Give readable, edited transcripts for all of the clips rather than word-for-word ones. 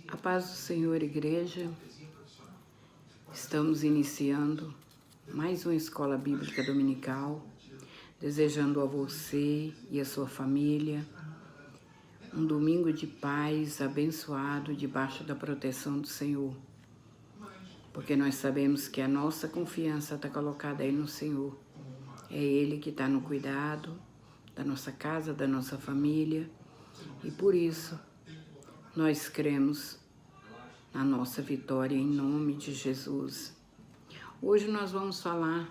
A paz do Senhor, igreja. Estamos iniciando mais uma escola bíblica dominical, desejando a você e a sua família um domingo de paz abençoado debaixo da proteção do Senhor, porque nós sabemos que a nossa confiança está colocada aí no Senhor. É Ele que está no cuidado da nossa casa, da nossa família, e por isso nós cremos na nossa vitória em nome de Jesus. Hoje nós vamos falar,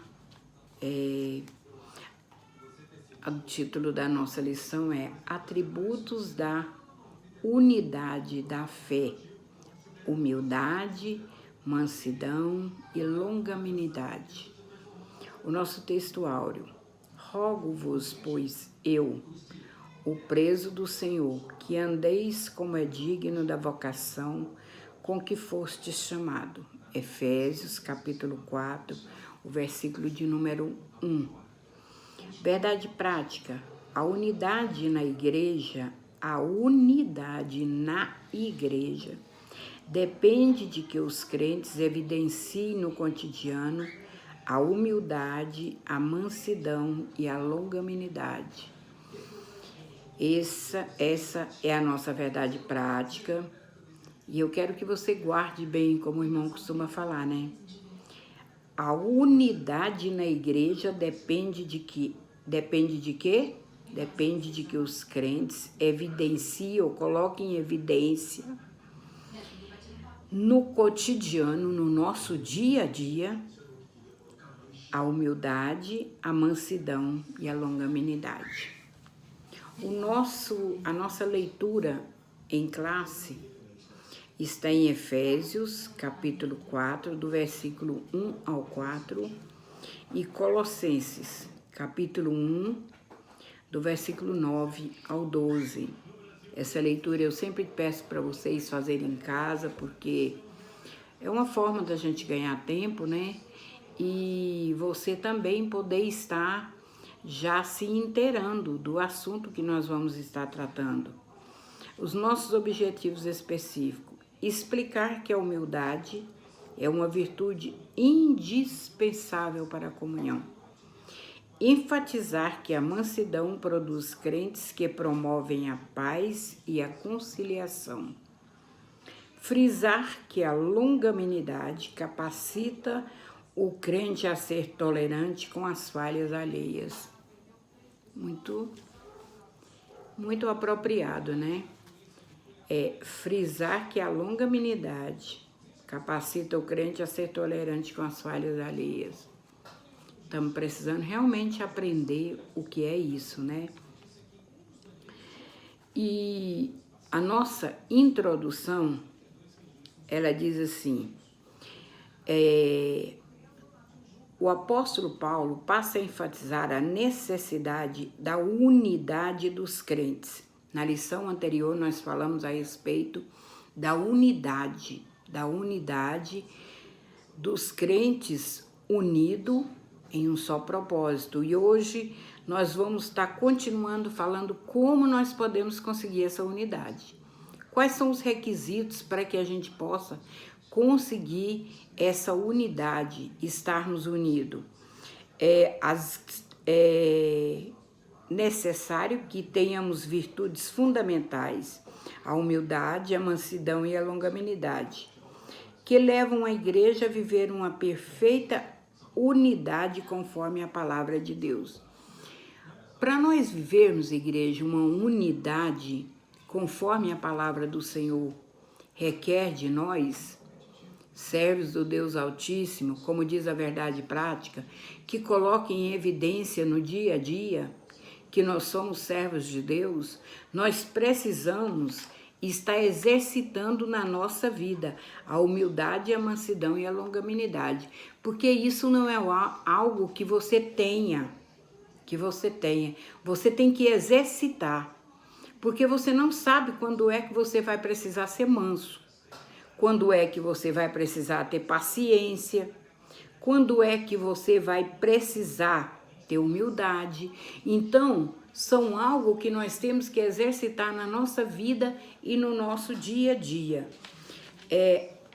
o título da nossa lição é Atributos da Unidade da Fé, Humildade, Mansidão e Longanimidade. O nosso texto áureo: Rogo-vos, pois eu, o preso do Senhor, que andeis como é digno da vocação com que fostes chamado. Efésios, capítulo 4, o versículo de número 1. Verdade prática: a unidade na igreja depende de que os crentes evidenciem no cotidiano a humildade, a mansidão e a longanimidade. Essa é a nossa verdade prática. E eu quero que você guarde bem, como o irmão costuma falar, né? A unidade na igreja depende de quê? Depende de que os crentes evidenciem ou coloquem em evidência no cotidiano, no nosso dia a dia, a humildade, a mansidão e a longanimidade. A nossa leitura em classe está em Efésios, capítulo 4, do versículo 1 ao 4, e Colossenses, capítulo 1, do versículo 9 ao 12. Essa leitura eu sempre peço para vocês fazerem em casa, porque é uma forma da gente ganhar tempo, né? E você também poder estar já se inteirando do assunto que nós vamos estar tratando. Os nossos objetivos específicos: explicar que a humildade é uma virtude indispensável para a comunhão. Enfatizar que a mansidão produz crentes que promovem a paz e a conciliação. Frisar que a longanimidade capacita o crente a ser tolerante com as falhas alheias. Muito apropriado, né? Frisar que a longanimidade capacita o crente a ser tolerante com as falhas alheias. Estamos precisando realmente aprender o que é isso, né? E a nossa introdução, ela diz assim, o apóstolo Paulo passa a enfatizar a necessidade da unidade dos crentes. Na lição anterior, nós falamos a respeito da unidade dos crentes unidos em um só propósito. E hoje nós vamos estar continuando falando como nós podemos conseguir essa unidade. Quais são os requisitos para que a gente possa conseguir essa unidade, estarmos unidos? Necessário que tenhamos virtudes fundamentais, a humildade, a mansidão e a longanimidade, que levam a igreja a viver uma perfeita unidade conforme a palavra de Deus. Para nós vivermos, igreja, uma unidade conforme a palavra do Senhor, requer de nós, servos do Deus Altíssimo, como diz a verdade prática, que coloquem em evidência no dia a dia que nós somos servos de Deus. Nós precisamos estar exercitando na nossa vida a humildade, a mansidão e a longanimidade, porque isso não é algo que você tenha, você tem que exercitar, porque você não sabe quando é que você vai precisar ser manso, quando é que você vai precisar ter paciência, quando é que você vai precisar ter humildade. Então, são algo que nós temos que exercitar na nossa vida e no nosso dia a dia.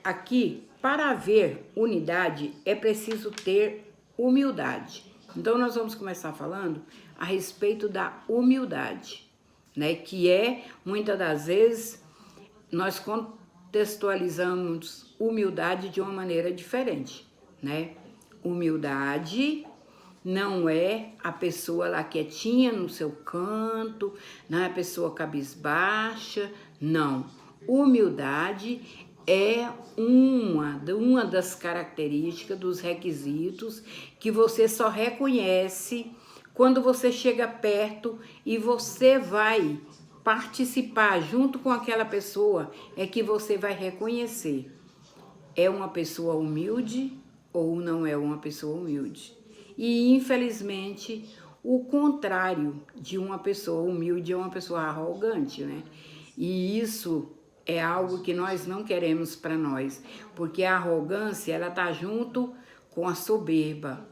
Aqui, para haver unidade, é preciso ter humildade. Então, nós vamos começar falando a respeito da humildade, né? Que muitas das vezes, nós contextualizamos humildade de uma maneira diferente, né? Humildade não é a pessoa lá quietinha no seu canto, não é a pessoa cabisbaixa, não. Humildade é uma das características, dos requisitos que você só reconhece quando você chega perto e você vai participar junto com aquela pessoa, é que você vai reconhecer. É uma pessoa humilde ou não é uma pessoa humilde? E, infelizmente, o contrário de uma pessoa humilde é uma pessoa arrogante, né? E isso é algo que nós não queremos para nós, porque a arrogância, ela tá junto com a soberba.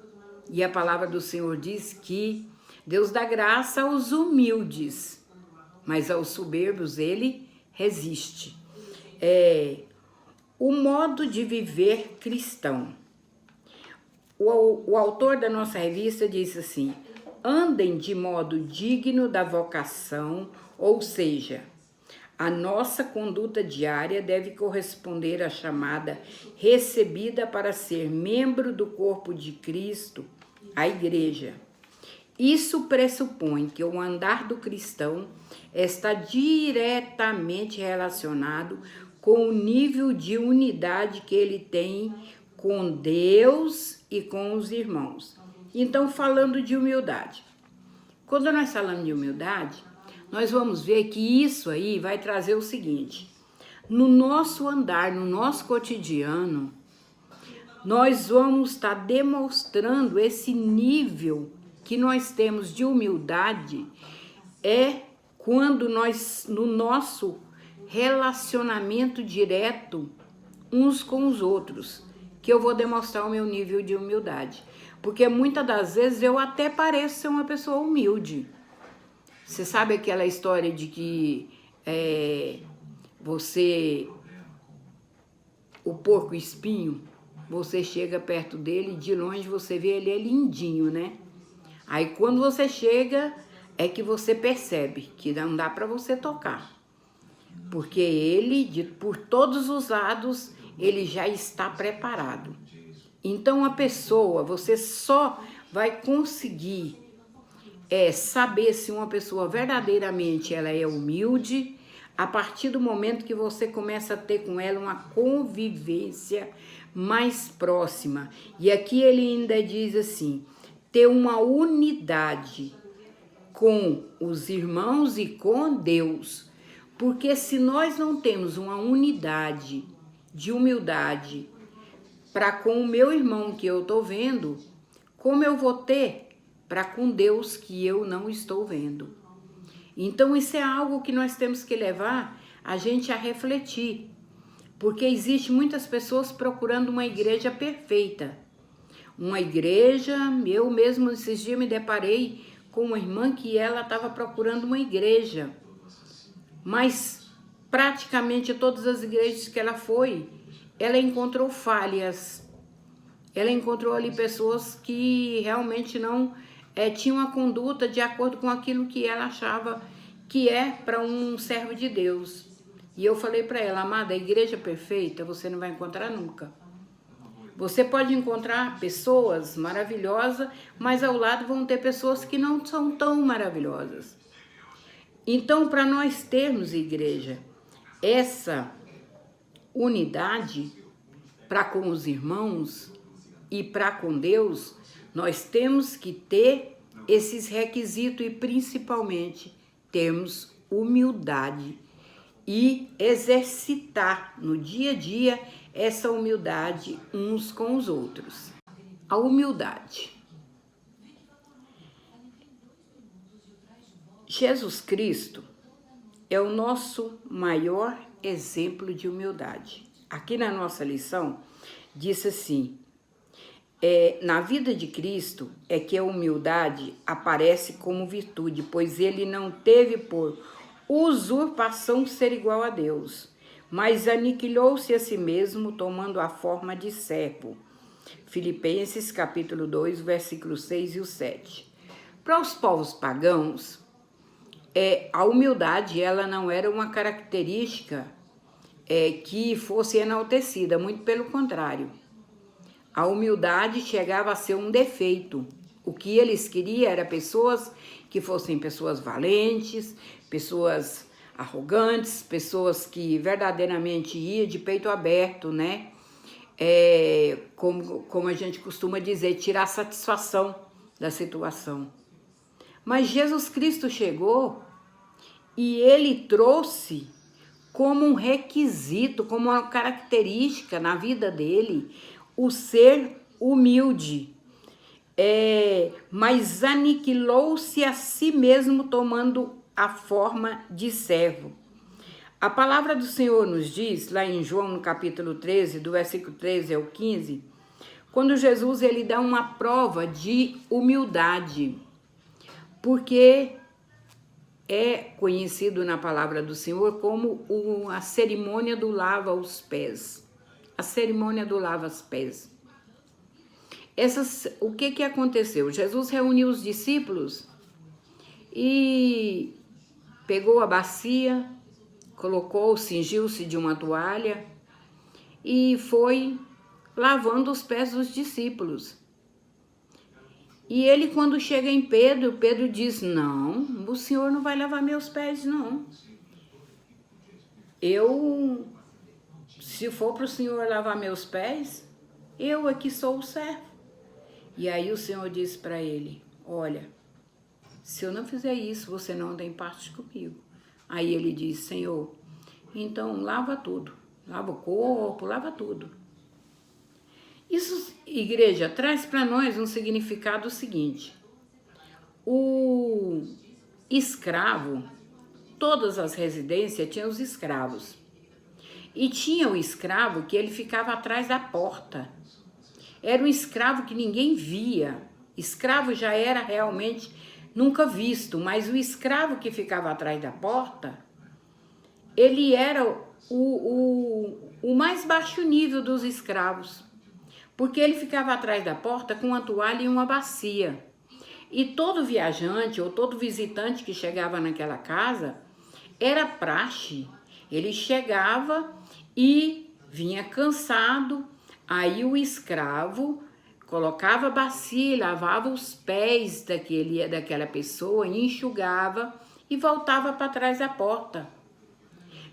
E a palavra do Senhor diz que Deus dá graça aos humildes, mas aos soberbos ele resiste. O modo de viver cristão. O autor da nossa revista disse assim: andem de modo digno da vocação, ou seja, a nossa conduta diária deve corresponder à chamada recebida para ser membro do corpo de Cristo, a igreja. Isso pressupõe que o andar do cristão está diretamente relacionado com o nível de unidade que ele tem com Deus e com os irmãos. Então, falando de humildade. Quando nós falamos de humildade, nós vamos ver que isso aí vai trazer o seguinte: no nosso andar, no nosso cotidiano, nós vamos estar demonstrando esse nível que nós temos de humildade quando nós, no nosso relacionamento direto uns com os outros, que eu vou demonstrar o meu nível de humildade. Porque muitas das vezes eu até pareço ser uma pessoa humilde. Você sabe aquela história de que o porco espinho, você chega perto dele, de longe você vê ele é lindinho, né? Aí quando você chega, é que você percebe que não dá para você tocar. Porque ele, por todos os lados, ele já está preparado. Então a pessoa, você só vai conseguir saber se uma pessoa verdadeiramente ela é humilde a partir do momento que você começa a ter com ela uma convivência mais próxima. E aqui ele ainda diz assim: ter uma unidade com os irmãos e com Deus. Porque se nós não temos uma unidade de humildade para com o meu irmão que eu estou vendo, como eu vou ter para com Deus que eu não estou vendo? Então isso é algo que nós temos que levar a gente a refletir. Porque existe muitas pessoas procurando uma igreja perfeita. Uma igreja, eu mesmo esses dias me deparei com uma irmã que ela estava procurando uma igreja. Mas praticamente todas as igrejas que ela foi, ela encontrou falhas. Ela encontrou ali pessoas que realmente não tinham a conduta de acordo com aquilo que ela achava que é para um servo de Deus. E eu falei para ela: amada, a igreja perfeita você não vai encontrar nunca. Você pode encontrar pessoas maravilhosas, mas ao lado vão ter pessoas que não são tão maravilhosas. Então, para nós termos, igreja, essa unidade para com os irmãos e para com Deus, nós temos que ter esses requisitos e principalmente termos humildade e exercitar no dia a dia essa humildade uns com os outros. A humildade. Jesus Cristo é o nosso maior exemplo de humildade. Aqui na nossa lição, disse assim: Na vida de Cristo é que a humildade aparece como virtude, pois ele não teve por usurpação ser igual a Deus, mas aniquilou-se a si mesmo, tomando a forma de servo. Filipenses capítulo 2, versículos 6 e o 7. Para os povos pagãos, a humildade ela não era uma característica que fosse enaltecida, muito pelo contrário. A humildade chegava a ser um defeito. O que eles queriam era pessoas que fossem pessoas valentes, pessoas arrogantes, pessoas que verdadeiramente iam de peito aberto, né? Como a gente costuma dizer, tirar satisfação da situação. Mas Jesus Cristo chegou e ele trouxe como um requisito, como uma característica na vida dele, o ser humilde. Mas aniquilou-se a si mesmo, tomando a forma de servo. A palavra do Senhor nos diz, lá em João, no capítulo 13, do versículo 13 ao 15, quando Jesus ele dá uma prova de humildade, porque é conhecido na palavra do Senhor como a cerimônia do lava os pés. A cerimônia do lava os pés. O que aconteceu? Jesus reuniu os discípulos e pegou a bacia, colocou, cingiu-se de uma toalha e foi lavando os pés dos discípulos. E ele, quando chega em Pedro, Pedro diz, não, o Senhor não vai lavar meus pés, não. Se for para o Senhor lavar meus pés, eu aqui sou o servo. E aí o Senhor disse para ele, olha, se eu não fizer isso, você não tem parte comigo. Aí ele diz, Senhor, então lava tudo, lava o corpo, lava tudo. Isso, igreja, traz para nós um significado seguinte. O escravo, todas as residências tinham os escravos. E tinha o escravo que ele ficava atrás da porta. Era um escravo que ninguém via. Escravo já era realmente nunca visto, mas o escravo que ficava atrás da porta, ele era o mais baixo nível dos escravos. Porque ele ficava atrás da porta com uma toalha e uma bacia. E todo viajante ou todo visitante que chegava naquela casa, era praxe. Ele chegava e vinha cansado, aí o escravo colocava a bacia, lavava os pés daquela pessoa, enxugava e voltava para trás da porta.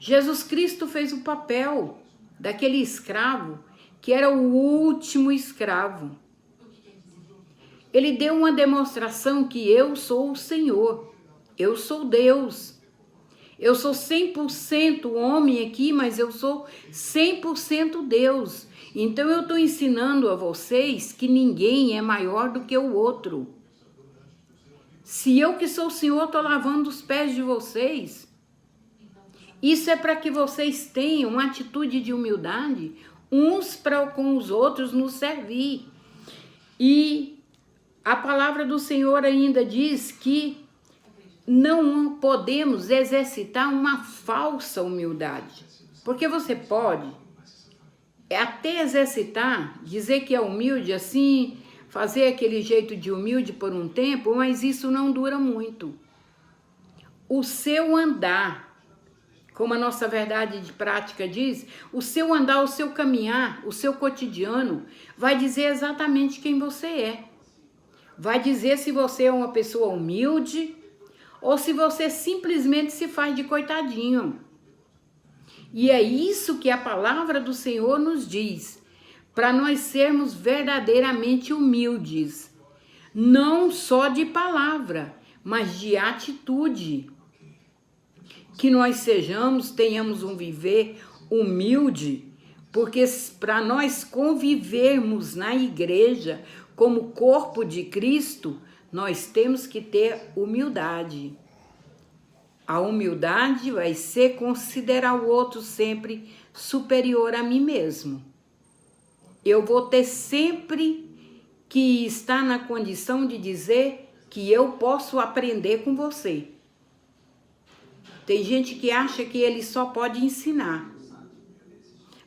Jesus Cristo fez o papel daquele escravo que era o último escravo. Ele deu uma demonstração que eu sou o Senhor, eu sou Deus. Eu sou 100% homem aqui, mas eu sou 100% Deus. Então eu estou ensinando a vocês que ninguém é maior do que o outro. Se eu que sou o Senhor estou lavando os pés de vocês, isso é para que vocês tenham uma atitude de humildade, uns para com os outros nos servir. E a palavra do Senhor ainda diz que não podemos exercitar uma falsa humildade. Porque você pode até exercitar, dizer que é humilde assim, fazer aquele jeito de humilde por um tempo, mas isso não dura muito. O seu andar, como a nossa verdade de prática diz, o seu andar, o seu caminhar, o seu cotidiano, vai dizer exatamente quem você é. Vai dizer se você é uma pessoa humilde ou se você simplesmente se faz de coitadinho. E é isso que a palavra do Senhor nos diz, para nós sermos verdadeiramente humildes, não só de palavra, mas de atitude. Que nós tenhamos um viver humilde, porque para nós convivermos na igreja como corpo de Cristo, nós temos que ter humildade. A humildade vai ser considerar o outro sempre superior a mim mesmo. Eu vou ter sempre que está na condição de dizer que eu posso aprender com você. Tem gente que acha que ele só pode ensinar.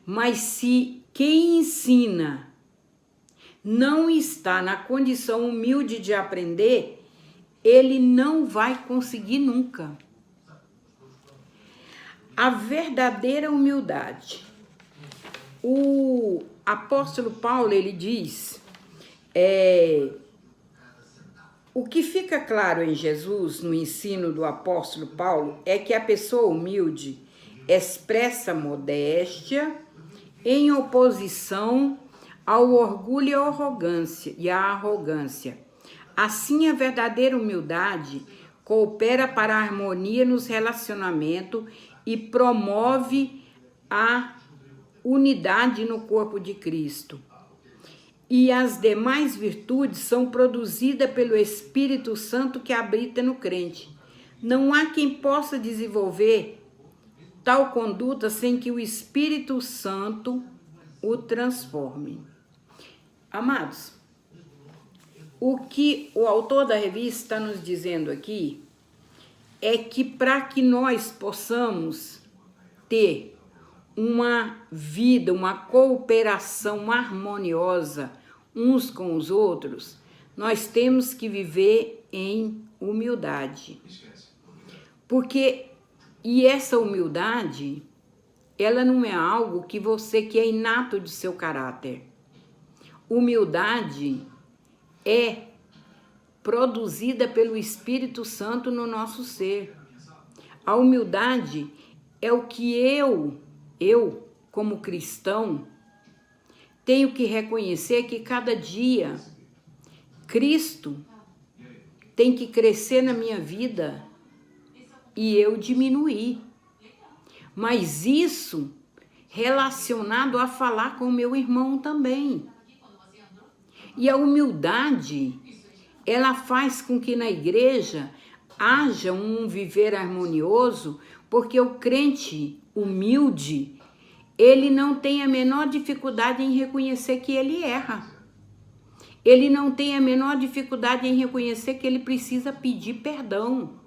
Mas se quem ensina não está na condição humilde de aprender, ele não vai conseguir nunca. A verdadeira humildade. O apóstolo Paulo, ele diz, o que fica claro em Jesus, no ensino do apóstolo Paulo, é que a pessoa humilde expressa modéstia em oposição ao orgulho e à arrogância. Assim, a verdadeira humildade coopera para a harmonia nos relacionamentos e promove a unidade no corpo de Cristo. E as demais virtudes são produzidas pelo Espírito Santo que habita no crente. Não há quem possa desenvolver tal conduta sem que o Espírito Santo o transforme. Amados, o que o autor da revista está nos dizendo aqui é que para que nós possamos ter uma vida, uma cooperação harmoniosa uns com os outros, nós temos que viver em humildade. E essa humildade, ela não é algo que é inato de seu caráter. Humildade é produzida pelo Espírito Santo no nosso ser. A humildade é o que eu, como cristão, tenho que reconhecer que cada dia Cristo tem que crescer na minha vida e eu diminuir. Mas isso relacionado a falar com o meu irmão também. E a humildade, ela faz com que na igreja haja um viver harmonioso, porque o crente humilde, ele não tem a menor dificuldade em reconhecer que ele erra. Ele não tem a menor dificuldade em reconhecer que ele precisa pedir perdão,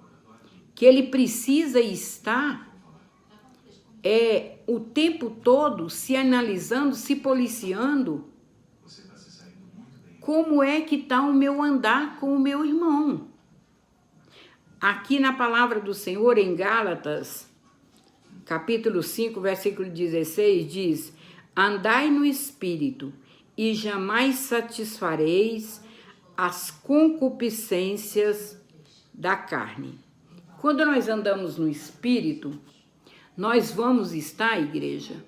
que ele precisa estar o tempo todo se analisando, se policiando. Como é que está o meu andar com o meu irmão? Aqui na palavra do Senhor, em Gálatas, capítulo 5, versículo 16, diz: andai no Espírito, e jamais satisfareis as concupiscências da carne. Quando nós andamos no Espírito, nós vamos estar, igreja,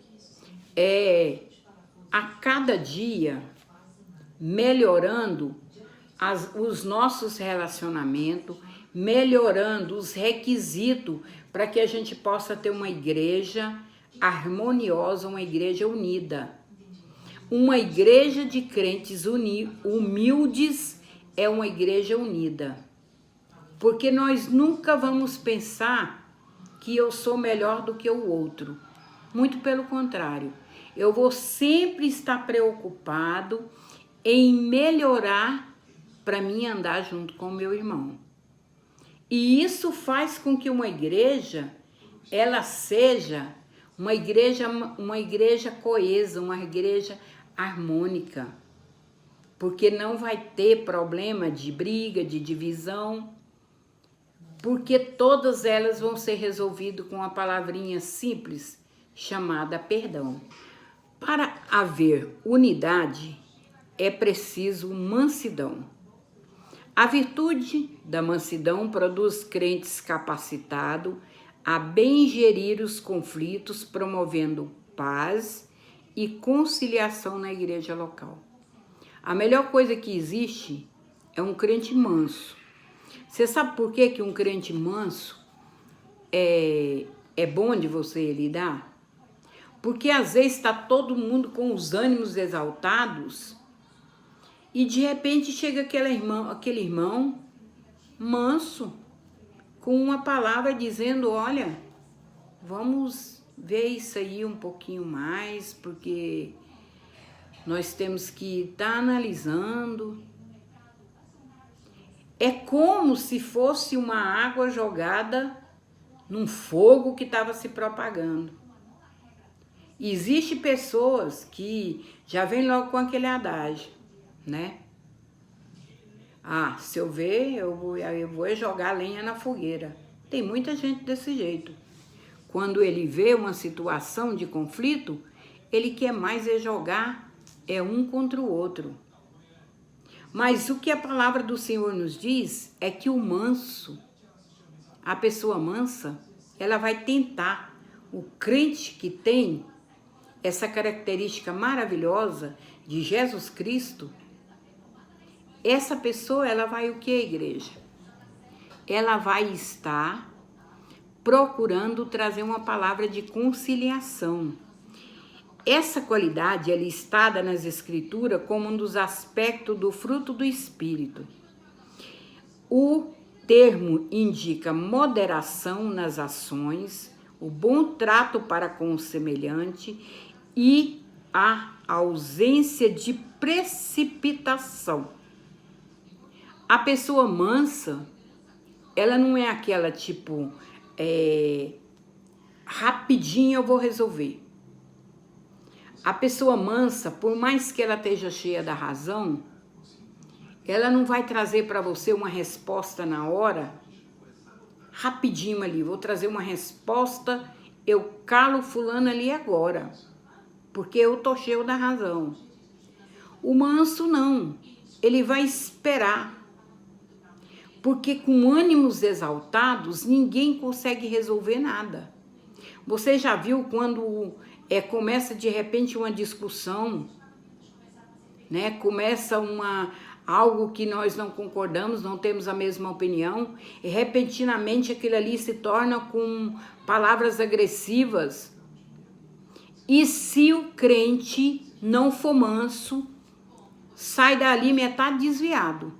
a cada dia melhorando os nossos relacionamentos, melhorando os requisitos para que a gente possa ter uma igreja harmoniosa, uma igreja unida. Uma igreja de crentes humildes é uma igreja unida. Porque nós nunca vamos pensar que eu sou melhor do que o outro. Muito pelo contrário. Eu vou sempre estar preocupado em melhorar para mim andar junto com o meu irmão. E isso faz com que uma igreja, ela seja uma igreja coesa, uma igreja harmônica. Porque não vai ter problema de briga, de divisão, porque todas elas vão ser resolvidas com uma palavrinha simples chamada perdão. Para haver unidade, é preciso mansidão. A virtude da mansidão produz crentes capacitados a bem gerir os conflitos, promovendo paz e conciliação na igreja local. A melhor coisa que existe é um crente manso. Você sabe por que um crente manso é bom de você lidar? Porque às vezes está todo mundo com os ânimos exaltados e de repente chega aquele irmão manso com uma palavra dizendo: olha, vamos ver isso aí um pouquinho mais, porque nós temos que estar analisando. É como se fosse uma água jogada num fogo que estava se propagando. E existe pessoas que já vêm logo com aquele adágio, né? Ah, se eu ver, eu vou jogar lenha na fogueira. Tem muita gente desse jeito. Quando ele vê uma situação de conflito, ele quer mais jogar um contra o outro. Mas o que a palavra do Senhor nos diz é que o manso, a pessoa mansa, ela vai tentar. O crente que tem essa característica maravilhosa de Jesus Cristo, essa pessoa, ela vai o que, igreja? Ela vai estar procurando trazer uma palavra de conciliação. Essa qualidade é listada nas Escrituras como um dos aspectos do fruto do Espírito. O termo indica moderação nas ações, o bom trato para com o semelhante e a ausência de precipitação. A pessoa mansa, ela não é aquela tipo, rapidinho eu vou resolver. A pessoa mansa, por mais que ela esteja cheia da razão, ela não vai trazer para você uma resposta na hora, rapidinho ali, vou trazer uma resposta, eu calo fulano ali agora, porque eu tô cheio da razão. O manso não, ele vai esperar, porque com ânimos exaltados, ninguém consegue resolver nada. Você já viu quando começa de repente uma discussão, né? Começa algo que nós não concordamos, não temos a mesma opinião, e repentinamente aquilo ali se torna com palavras agressivas. E se o crente não for manso, sai dali metade desviado.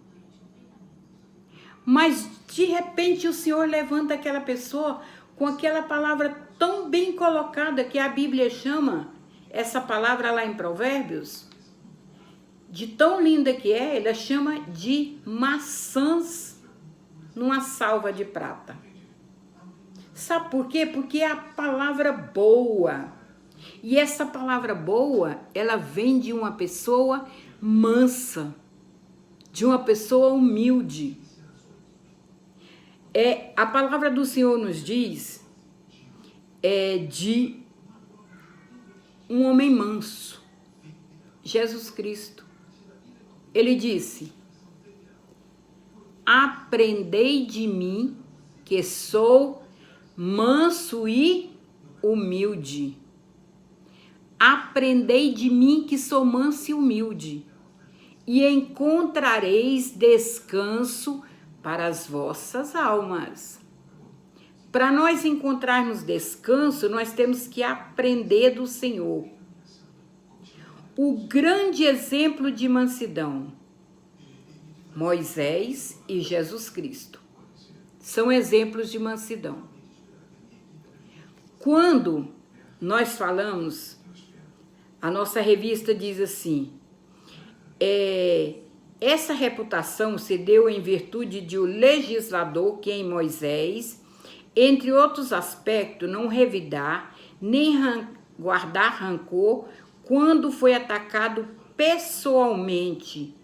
Mas de repente o Senhor levanta aquela pessoa com aquela palavra tão bem colocada que a Bíblia chama, essa palavra lá em Provérbios, de tão linda que ela chama de maçãs numa salva de prata. Sabe por quê? Porque é a palavra boa. E essa palavra boa, ela vem de uma pessoa mansa, de uma pessoa humilde. A palavra do Senhor nos diz de um homem manso, Jesus Cristo. Ele disse: aprendei de mim, que sou manso e humilde. Aprendei de mim, que sou manso e humilde, e encontrareis descanso para as vossas almas. Para nós encontrarmos descanso, nós temos que aprender do Senhor. O grande exemplo de mansidão, Moisés e Jesus Cristo, são exemplos de mansidão. Quando nós falamos, a nossa revista diz assim, essa reputação se deu em virtude de o legislador que em Moisés, entre outros aspectos, não revidar, nem guardar rancor, quando foi atacado pessoalmente,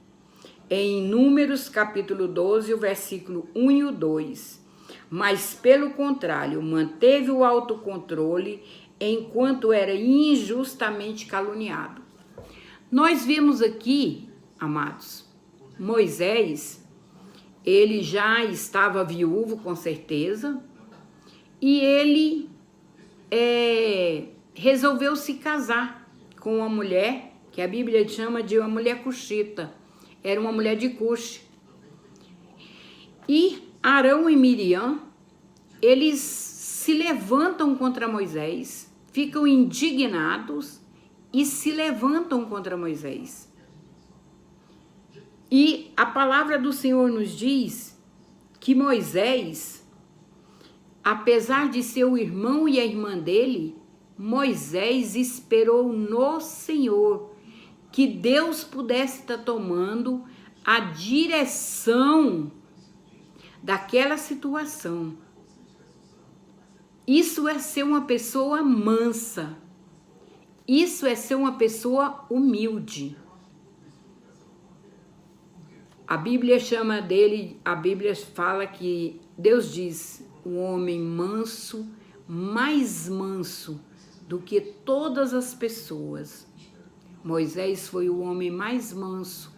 em Números capítulo 12, o versículo 1 e o 2. Mas, pelo contrário, manteve o autocontrole enquanto era injustamente caluniado. Nós vimos aqui, amados, Moisés, ele já estava viúvo, com certeza, e ele resolveu se casar com uma mulher, que a Bíblia chama de uma mulher cuxita, era uma mulher de Cuxi. E Arão e Miriam, eles se levantam contra Moisés, ficam indignados e se levantam contra Moisés. E a palavra do Senhor nos diz que Moisés, apesar de ser o irmão e a irmã dele, Moisés esperou no Senhor, que Deus pudesse estar tomando a direção daquela situação. Isso é ser uma pessoa mansa. Isso é ser uma pessoa humilde. A Bíblia chama dele, a Bíblia fala que Deus diz, o homem manso, mais manso do que todas as pessoas. Moisés foi o homem mais manso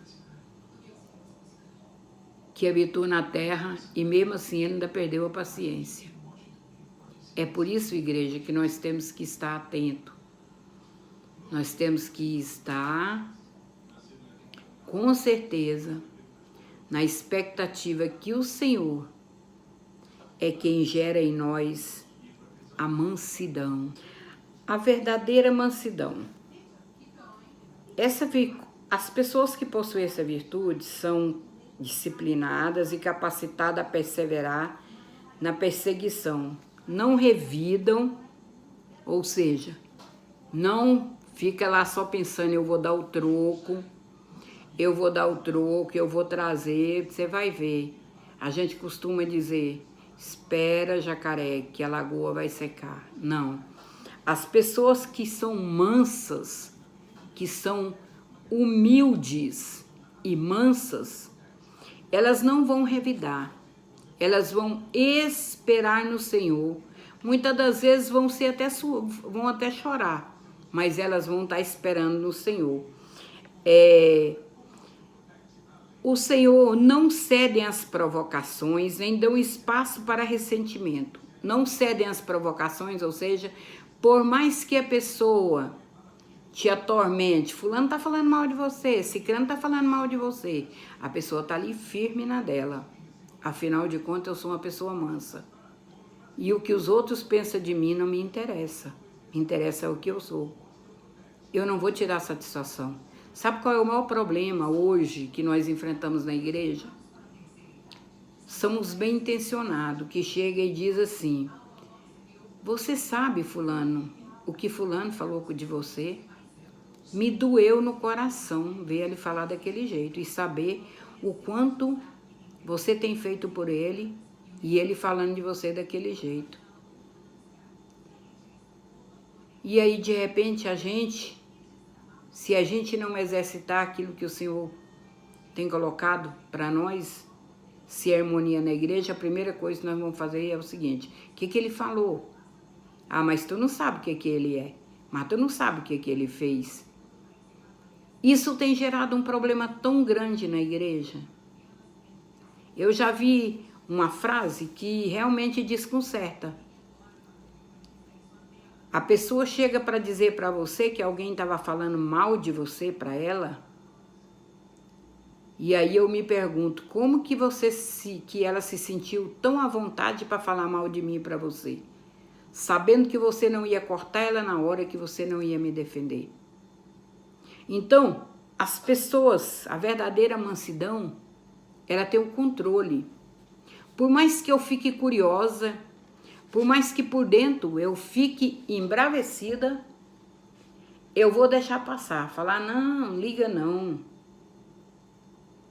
que habitou na terra e mesmo assim ele ainda perdeu a paciência. É por isso, igreja, que nós temos que estar atento. Nós temos que estar, com certeza, na expectativa que o Senhor é quem gera em nós a mansidão, a verdadeira mansidão. As pessoas que possuem essa virtude são disciplinadas e capacitadas a perseverar na perseguição. Não revidam, ou seja, não fica lá só pensando, eu vou dar o troco, eu vou trazer, você vai ver. A gente costuma dizer, espera, jacaré, que a lagoa vai secar. Não. As pessoas que são mansas, que são humildes e mansas, elas não vão revidar, elas vão esperar no Senhor. Muitas das vezes vão até chorar, mas elas vão estar esperando no Senhor. O Senhor não cede às provocações, nem dão espaço para ressentimento. Não cedem às provocações, ou seja, por mais que a pessoa te atormente, fulano tá falando mal de você, ciclano tá falando mal de você, a pessoa tá ali firme na dela. Afinal de contas, eu sou uma pessoa mansa. E o que os outros pensam de mim não me interessa. Me interessa o que eu sou. Eu não vou tirar satisfação. Sabe qual é o maior problema hoje que nós enfrentamos na igreja? São os bem intencionados que chegam e dizem assim, você sabe, fulano, o que fulano falou de você? Me doeu no coração ver ele falar daquele jeito e saber o quanto você tem feito por ele e ele falando de você daquele jeito. E aí, de repente, se a gente não exercitar aquilo que o Senhor tem colocado para nós, se é harmonia na igreja, a primeira coisa que nós vamos fazer é o seguinte, o que ele falou? Ah, mas tu não sabe o que ele é, mas tu não sabe o que ele fez. Isso tem gerado um problema tão grande na igreja. Eu já vi uma frase que realmente desconcerta. A pessoa chega para dizer para você que alguém estava falando mal de você para ela. E aí eu me pergunto, como que que ela se sentiu tão à vontade para falar mal de mim para você? Sabendo que você não ia cortar ela na hora, que você não ia me defender. Então, as pessoas, a verdadeira mansidão, ela tem o controle. Por mais que eu fique curiosa, por mais que por dentro eu fique embravecida, eu vou deixar passar, falar, não liga não.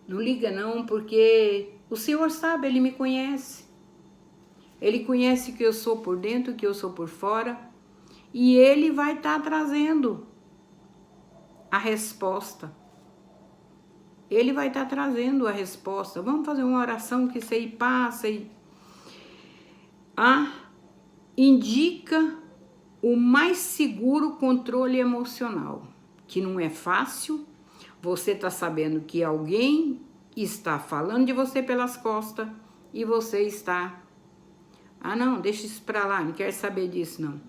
Não liga não, porque o Senhor sabe, Ele me conhece. Ele conhece que eu sou por dentro, que eu sou por fora, e Ele vai estar trazendo a resposta. Ele vai estar trazendo a resposta. Vamos fazer uma oração que isso aí passa e... indica o mais seguro controle emocional, que não é fácil. Você está sabendo que alguém está falando de você pelas costas e você está... não, deixa isso para lá, não quero saber disso não.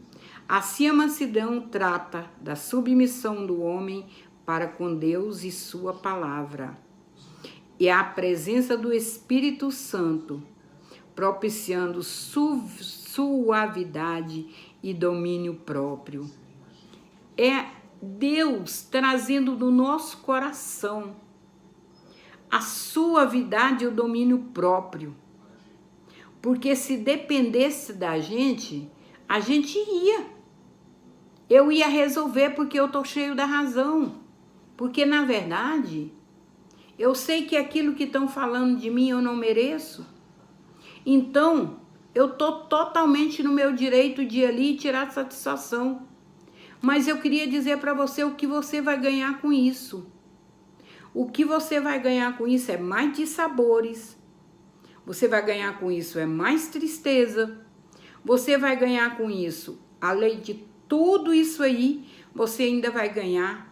Assim a mansidão trata da submissão do homem para com Deus e sua palavra. E a presença do Espírito Santo, propiciando suavidade e domínio próprio. É Deus trazendo do nosso coração a suavidade e o domínio próprio. Porque se dependesse da gente, a gente ia. Eu ia resolver porque eu tô cheio da razão. Porque, na verdade, eu sei que aquilo que estão falando de mim eu não mereço. Então, eu estou totalmente no meu direito de ir ali e tirar satisfação. Mas eu queria dizer para você o que você vai ganhar com isso. O que você vai ganhar com isso é mais dissabores. Você vai ganhar com isso é mais tristeza. Você vai ganhar com isso, além de tudo isso aí, você ainda vai ganhar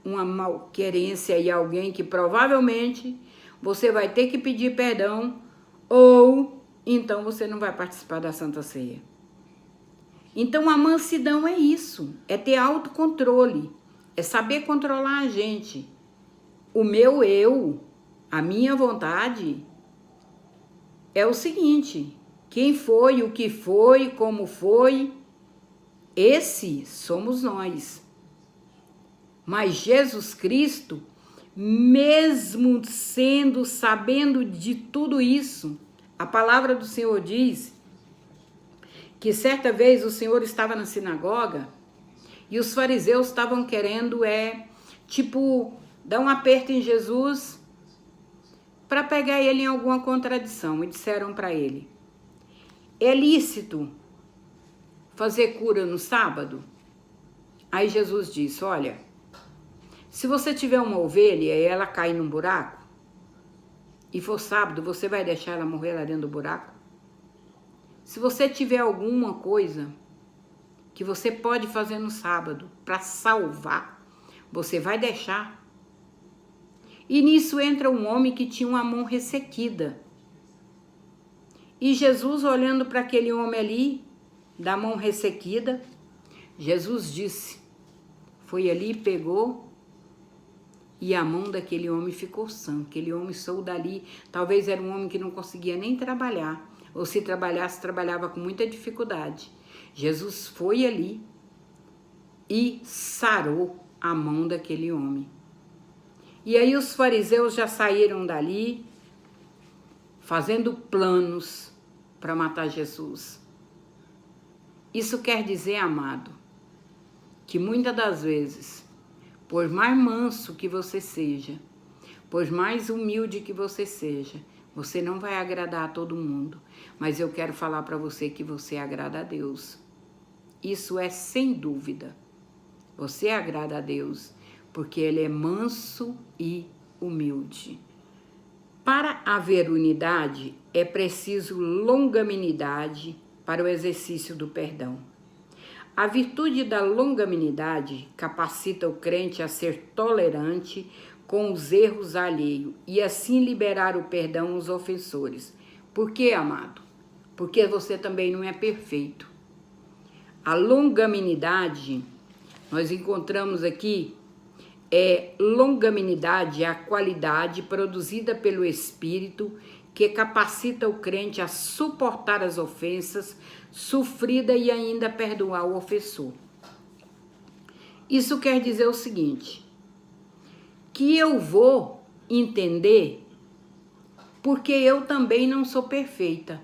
uma malquerência e alguém que provavelmente você vai ter que pedir perdão ou então você não vai participar da Santa Ceia. Então a mansidão é isso, é ter autocontrole, é saber controlar a gente. O meu eu, a minha vontade é o seguinte: quem foi, o que foi, como foi, esse somos nós. Mas Jesus Cristo, mesmo sabendo de tudo isso, a palavra do Senhor diz que certa vez o Senhor estava na sinagoga e os fariseus estavam querendo dar um aperto em Jesus para pegar ele em alguma contradição. E disseram para ele: é lícito fazer cura no sábado? Aí Jesus disse: olha, se você tiver uma ovelha e ela cair num buraco, e for sábado, você vai deixar ela morrer lá dentro do buraco? Se você tiver alguma coisa que você pode fazer no sábado para salvar, você vai deixar? E nisso entra um homem que tinha uma mão ressequida. E Jesus, olhando para aquele homem ali, da mão ressequida, Jesus disse, foi ali, pegou, e a mão daquele homem ficou sã. Aquele homem saiu dali, talvez era um homem que não conseguia nem trabalhar, ou se trabalhasse, trabalhava com muita dificuldade. Jesus foi ali e sarou a mão daquele homem. E aí os fariseus já saíram dali, fazendo planos para matar Jesus. Isso quer dizer, amado, que muitas das vezes, por mais manso que você seja, por mais humilde que você seja, você não vai agradar a todo mundo. Mas eu quero falar para você que você agrada a Deus. Isso é sem dúvida. Você agrada a Deus, porque Ele é manso e humilde. Para haver unidade, é preciso longanimidade para o exercício do perdão. A virtude da longanimidade capacita o crente a ser tolerante com os erros alheios e assim liberar o perdão aos ofensores. Por quê, amado? Porque você também não é perfeito. A longanimidade, nós encontramos aqui, longanimidade é a qualidade produzida pelo Espírito que capacita o crente a suportar as ofensas sofridas e ainda perdoar o ofensor. Isso quer dizer o seguinte, que eu vou entender porque eu também não sou perfeita.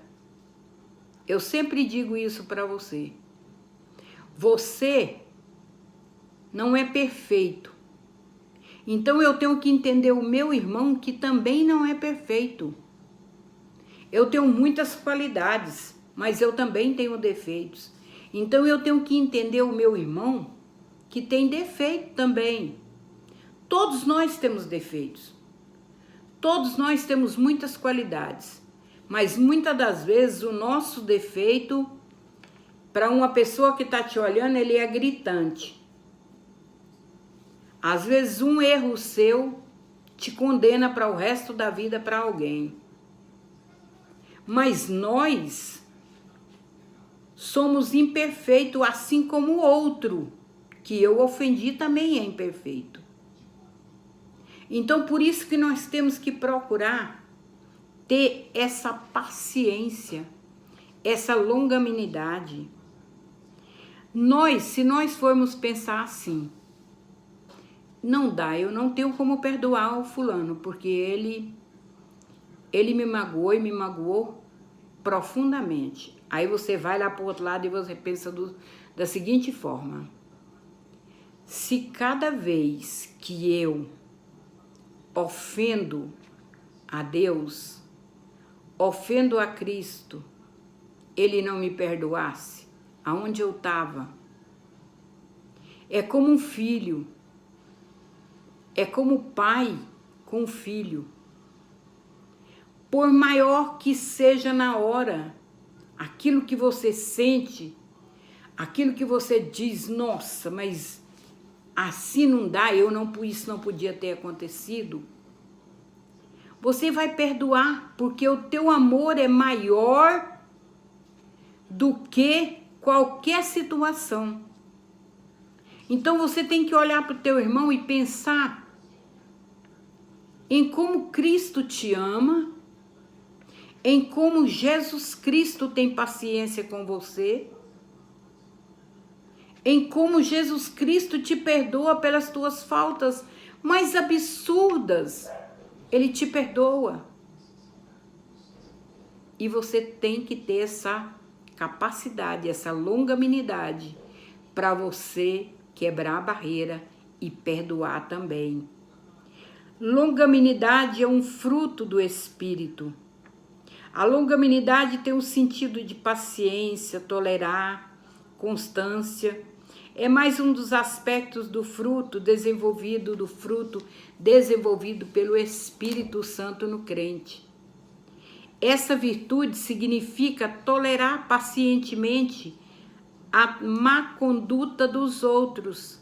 Eu sempre digo isso para você. Você não é perfeito. Então eu tenho que entender o meu irmão que também não é perfeito. Eu tenho muitas qualidades, mas eu também tenho defeitos. Então eu tenho que entender o meu irmão que tem defeito também. Todos nós temos defeitos. Todos nós temos muitas qualidades. Mas muitas das vezes o nosso defeito, para uma pessoa que está te olhando, ele é gritante. Às vezes um erro seu te condena para o resto da vida para alguém. Mas nós somos imperfeitos assim como o outro que eu ofendi também é imperfeito. Então por isso que nós temos que procurar ter essa paciência, essa longanimidade. Se nós formos pensar assim, não dá, eu não tenho como perdoar o fulano, porque ele me magoou e me magoou profundamente. Aí você vai lá para o outro lado e você pensa da seguinte forma, Se cada vez que eu ofendo a Deus, ofendo a Cristo, Ele não me perdoasse, aonde eu estava? É como um filho, é como pai com o filho. Por maior que seja na hora, aquilo que você sente, aquilo que você diz, nossa, mas assim não dá, isso não podia ter acontecido. Você vai perdoar, porque o teu amor é maior do que qualquer situação. Então você tem que olhar para o teu irmão e pensar em como Cristo te ama, em como Jesus Cristo tem paciência com você, em como Jesus Cristo te perdoa pelas tuas faltas mais absurdas. Ele te perdoa. E você tem que ter essa capacidade, essa longanimidade para você quebrar a barreira e perdoar também. Longanimidade é um fruto do Espírito. A longanimidade tem um sentido de paciência, tolerar, constância. É mais um dos aspectos do fruto desenvolvido pelo Espírito Santo no crente. Essa virtude significa tolerar pacientemente a má conduta dos outros.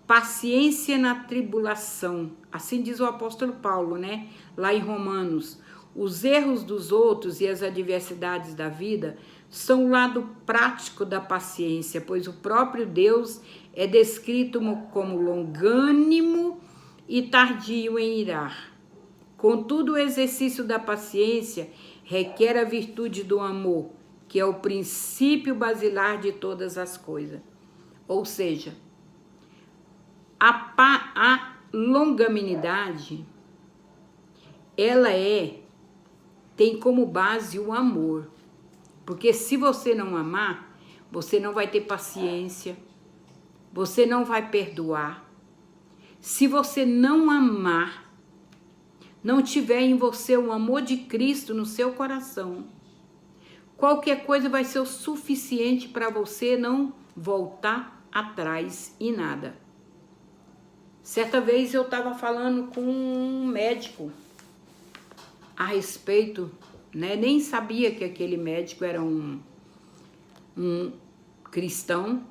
Paciência na tribulação. Assim diz o apóstolo Paulo, né? Lá em Romanos. Os erros dos outros e as adversidades da vida são o lado prático da paciência, pois o próprio Deus é descrito como longânimo e tardio em irar. Contudo, o exercício da paciência requer a virtude do amor, que é o princípio basilar de todas as coisas. Ou seja, a longanimidade, ela tem como base o amor. Porque se você não amar, você não vai ter paciência, você não vai perdoar. Se você não amar, não tiver em você o amor de Cristo no seu coração, qualquer coisa vai ser o suficiente para você não voltar atrás em nada. Certa vez eu estava falando com um médico a respeito, né? Nem sabia que aquele médico era um cristão,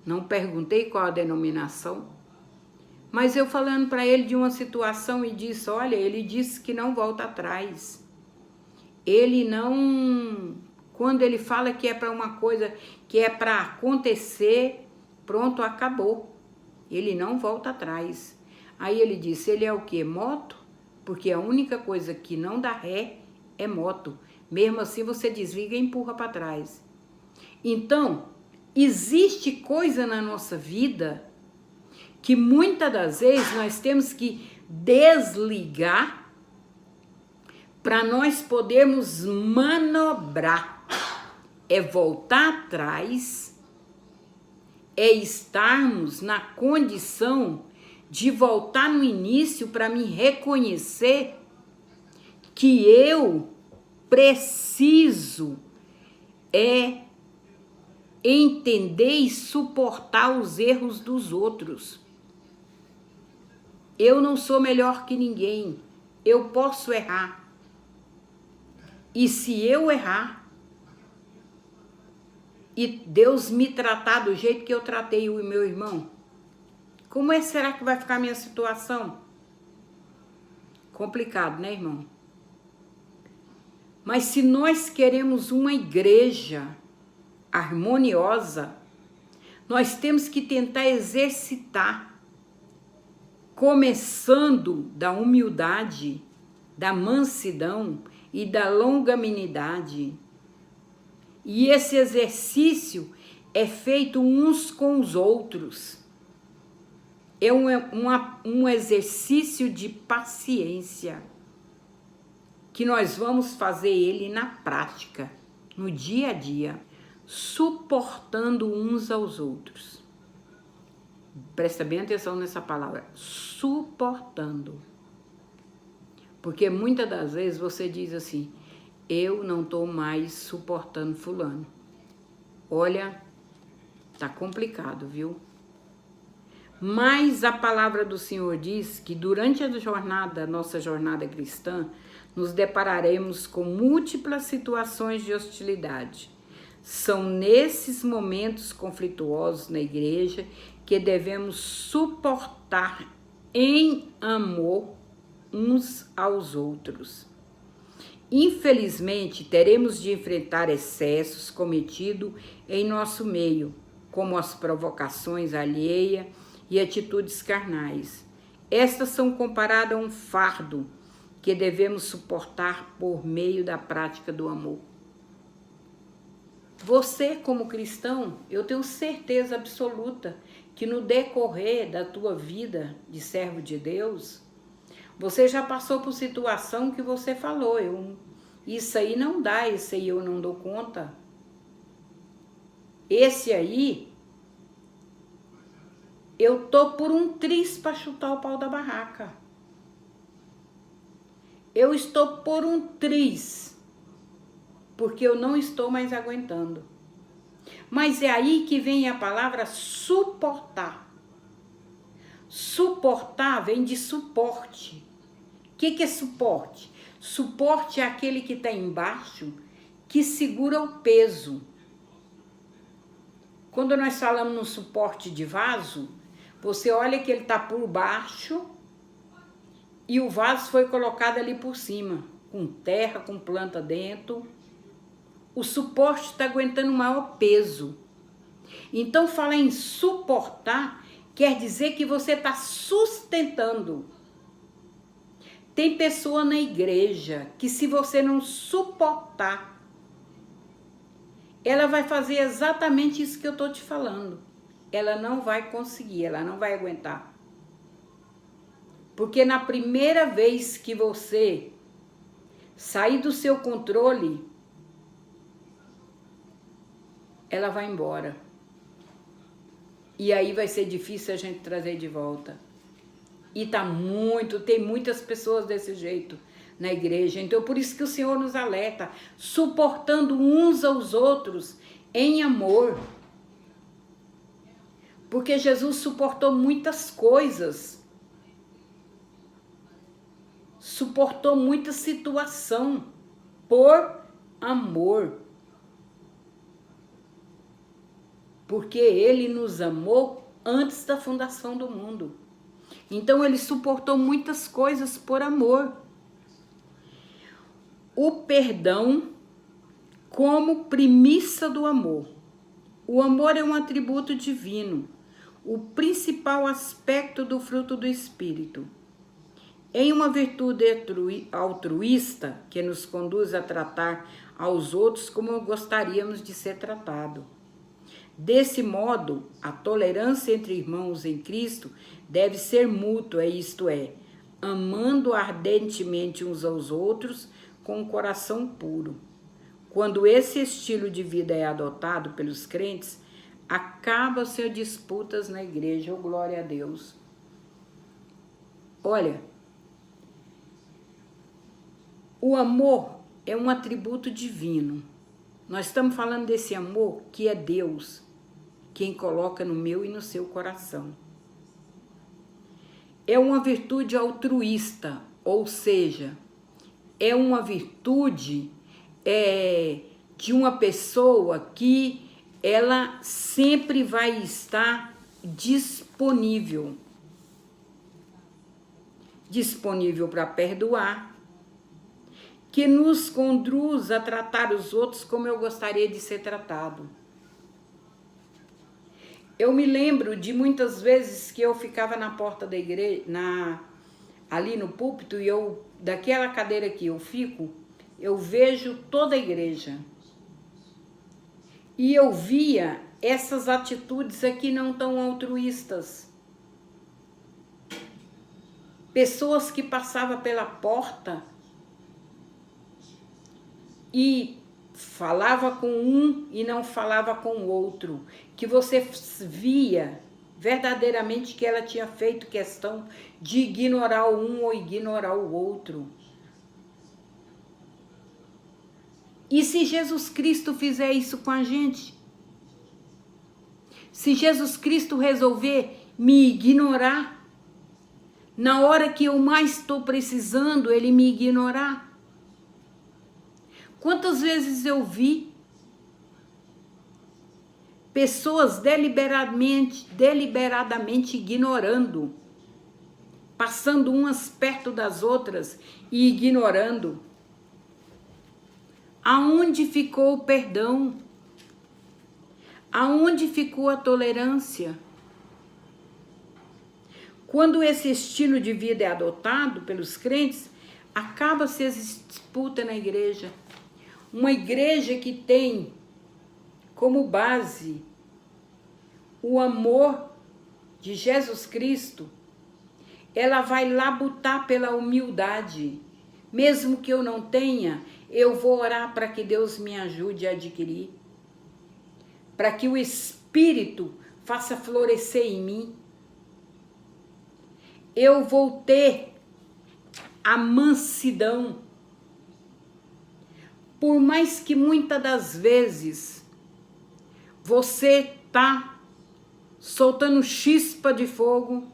não perguntei qual a denominação, mas eu falando para ele de uma situação e disse, olha, ele disse que não volta atrás. Ele não, quando ele fala que é para uma coisa que é para acontecer, pronto, acabou. Ele não volta atrás. Aí ele disse, ele é o quê? Moto? Porque a única coisa que não dá ré é moto. Mesmo assim você desliga e empurra para trás. Então, existe coisa na nossa vida que muitas das vezes nós temos que desligar para nós podermos manobrar. É voltar atrás, é estarmos na condição de voltar no início para me reconhecer que eu preciso entender e suportar os erros dos outros. Eu não sou melhor que ninguém, eu posso errar. E se eu errar, e Deus me tratar do jeito que eu tratei o meu irmão, como será que vai ficar a minha situação? Complicado, né, irmão? Mas se nós queremos uma igreja harmoniosa, nós temos que tentar exercitar, começando da humildade, da mansidão e da longanimidade. E esse exercício é feito uns com os outros. É um exercício de paciência, que nós vamos fazer ele na prática, no dia a dia, suportando uns aos outros. Presta bem atenção nessa palavra, suportando. Porque muitas das vezes você diz assim, eu não estou mais suportando fulano. Olha, tá complicado, viu? Mas a palavra do Senhor diz que durante a nossa jornada cristã, nos depararemos com múltiplas situações de hostilidade. São nesses momentos conflituosos na igreja que devemos suportar em amor uns aos outros. Infelizmente, teremos de enfrentar excessos cometidos em nosso meio, como as provocações alheias e atitudes carnais. Estas são comparadas a um fardo que devemos suportar por meio da prática do amor. Você, como cristão, eu tenho certeza absoluta que no decorrer da tua vida de servo de Deus, você já passou por situação que você falou, isso aí não dá, esse aí eu não dou conta. Esse aí, eu tô por um triz para chutar o pau da barraca. Eu estou por um triz, porque eu não estou mais aguentando. Mas é aí que vem a palavra suportar. Suportar vem de suporte. O que é suporte? Suporte é aquele que está embaixo, que segura o peso. Quando nós falamos no suporte de vaso, você olha que ele está por baixo e o vaso foi colocado ali por cima, com terra, com planta dentro. O suporte está aguentando o maior peso. Então, falar em suportar quer dizer que você está sustentando. Tem pessoa na igreja que, se você não suportar, ela vai fazer exatamente isso que eu estou te falando. Ela não vai conseguir, ela não vai aguentar. Porque na primeira vez que você sair do seu controle, ela vai embora. E aí vai ser difícil a gente trazer de volta. E tem muitas pessoas desse jeito na igreja. Então, por isso que o Senhor nos alerta, suportando uns aos outros em amor. Porque Jesus suportou muitas coisas. Suportou muita situação por amor. Porque ele nos amou antes da fundação do mundo. Então ele suportou muitas coisas por amor. O perdão como premissa do amor. O amor é um atributo divino, o principal aspecto do fruto do Espírito. Em uma virtude altruísta que nos conduz a tratar aos outros como gostaríamos de ser tratado. Desse modo, a tolerância entre irmãos em Cristo deve ser mútua, isto é, amando ardentemente uns aos outros com um coração puro. Quando esse estilo de vida é adotado pelos crentes, acabam-se as disputas na igreja, oh, glória a Deus. Olha, o amor é um atributo divino. Nós estamos falando desse amor que é Deus quem coloca no meu e no seu coração. É uma virtude altruísta, ou seja, é uma virtude de uma pessoa que ela sempre vai estar disponível. Disponível para perdoar, que nos conduz a tratar os outros como eu gostaria de ser tratado. Eu me lembro de muitas vezes que eu ficava na porta da igreja, ali no púlpito, e daquela cadeira que eu fico, eu vejo toda a igreja. E eu via essas atitudes aqui não tão altruístas. Pessoas que passavam pela porta e falava com um e não falava com o outro, que você via verdadeiramente que ela tinha feito questão de ignorar um ou ignorar o outro. E se Jesus Cristo fizer isso com a gente? Se Jesus Cristo resolver me ignorar, na hora que eu mais estou precisando, ele me ignorar? Quantas vezes eu vi pessoas deliberadamente ignorando, passando umas perto das outras e ignorando. Aonde ficou o perdão? Aonde ficou a tolerância? Quando esse estilo de vida é adotado pelos crentes, acaba-se as disputas na igreja. Uma igreja que tem como base o amor de Jesus Cristo, ela vai labutar pela humildade. Mesmo que eu não tenha, eu vou orar para que Deus me ajude a adquirir. Para que o Espírito faça florescer em mim. Eu vou ter a mansidão. Por mais que muitas das vezes você tá soltando chispa de fogo,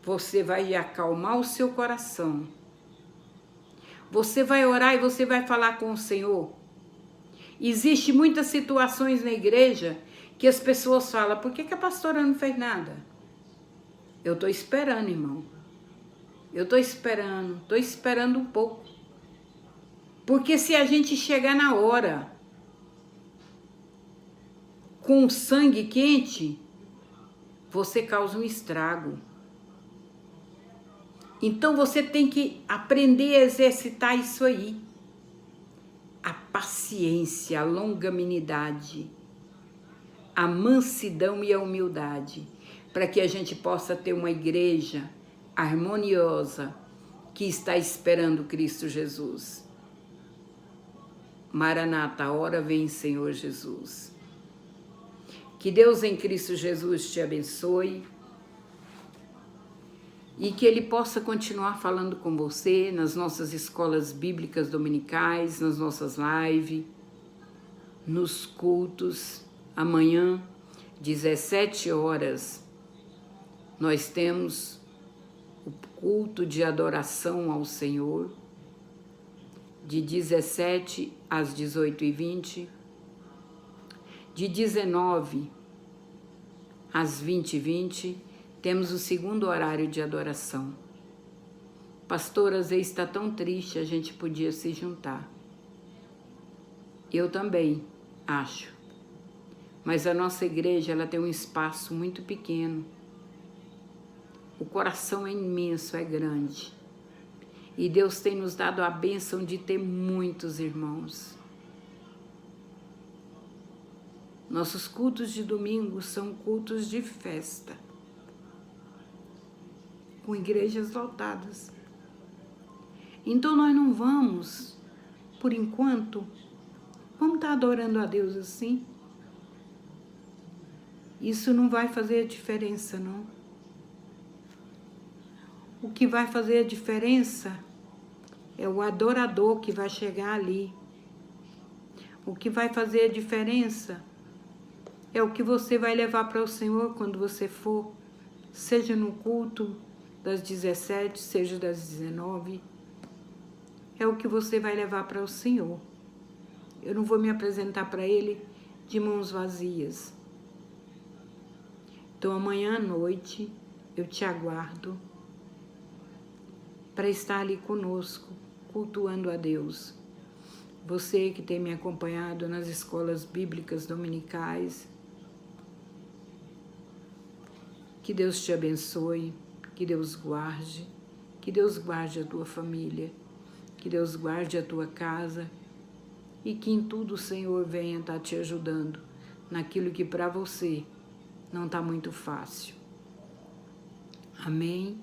você vai acalmar o seu coração. Você vai orar e você vai falar com o Senhor. Existem muitas situações na igreja que as pessoas falam, por que a pastora não fez nada? Eu estou esperando, irmão. Eu estou esperando um pouco. Porque se a gente chegar na hora com o sangue quente, você causa um estrago. Então você tem que aprender a exercitar isso aí. A paciência, a longanimidade, a mansidão e a humildade, para que a gente possa ter uma igreja harmoniosa que está esperando Cristo Jesus. Maranata, a hora vem, Senhor Jesus. Que Deus em Cristo Jesus te abençoe e que Ele possa continuar falando com você nas nossas escolas bíblicas dominicais, nas nossas lives, nos cultos. Amanhã, 17 horas, nós temos o culto de adoração ao Senhor, de 17 às 18h20, de 19 às 20h20, temos o segundo horário de adoração. Pastor, às vezes está tão triste, a gente podia se juntar. Eu também acho. Mas a nossa igreja, ela tem um espaço muito pequeno. O coração é imenso, é grande. E Deus tem nos dado a bênção de ter muitos irmãos. Nossos cultos de domingo são cultos de festa, com igrejas lotadas. Então nós não vamos, por enquanto, vamos estar adorando a Deus assim. Isso não vai fazer a diferença, não. O que vai fazer a diferença é o adorador que vai chegar ali. O que vai fazer a diferença é o que você vai levar para o Senhor quando você for, seja no culto das 17, seja das 19. É o que você vai levar para o Senhor. Eu não vou me apresentar para Ele de mãos vazias. Então amanhã à noite eu te aguardo para estar ali conosco, cultuando a Deus. Você que tem me acompanhado nas escolas bíblicas dominicais, que Deus te abençoe, que Deus guarde a tua família, que Deus guarde a tua casa e que em tudo o Senhor venha estar te ajudando naquilo que para você não está muito fácil. Amém?